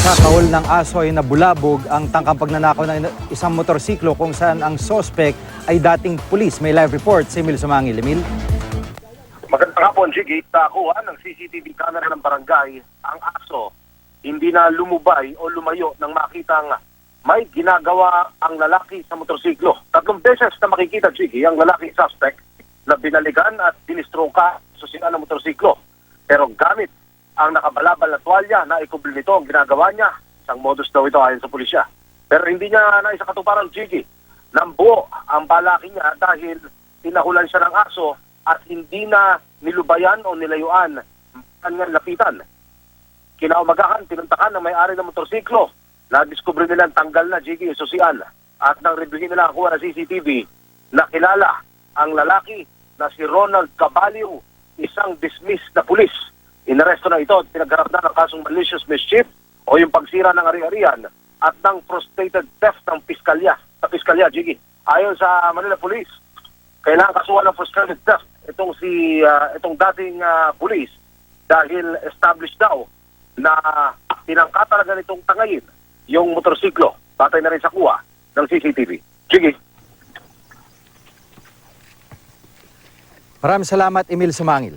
Sa kahol ng aso ay nabulabog ang tangkang pagnanakaw ng isang motorsiklo kung saan ang sospek ay dating pulis. May live report si Emil Sumangil. Emil? Magandang hapon, Jiggy. Nakuha ng CCTV camera ng barangay ang aso. Hindi na lumubay o lumayo nang makitang may ginagawa ang lalaki sa motorsiklo. 3 beses na makikita, Jiggy, ang lalaki suspect na binaligan at dinistroka sa susian ng motorsiklo. Pero gamit ang nakabalabal na tuwalya na ikubli nito ang ginagawa niya. Isang modus daw ito ayon sa pulisya. Pero hindi niya na isa katuparan, Jiggy. Nambuo ang balaki niya dahil tinahulan siya ng aso at hindi na nilubayan o nilayuan ang kanyang lapitan. Kinaumagahan, pinuntakan ng may-ari ng motorsiklo. Na-discover nilang tanggal na, Jiggy, yung susian. At nang reviewin nila ang kuha ng CCTV, nakilala ang lalaki na si Ronald Caballo, isang dismissed na pulis. Inaresto na ito at pinagharap na ng kasong malicious mischief o yung pagsira ng ari-arian at ng frustrated theft ng piskalya. Sa piskalya, Jiggy. Ayon sa Manila Police, kailangan kasuhan ng frustrated theft itong dating pulis dahil established daw na tinangka talaga nitong tangayin yung motorsiklo. Batay na rin sa kuha ng CCTV. Jiggy. Maraming salamat, Emil Sumangil.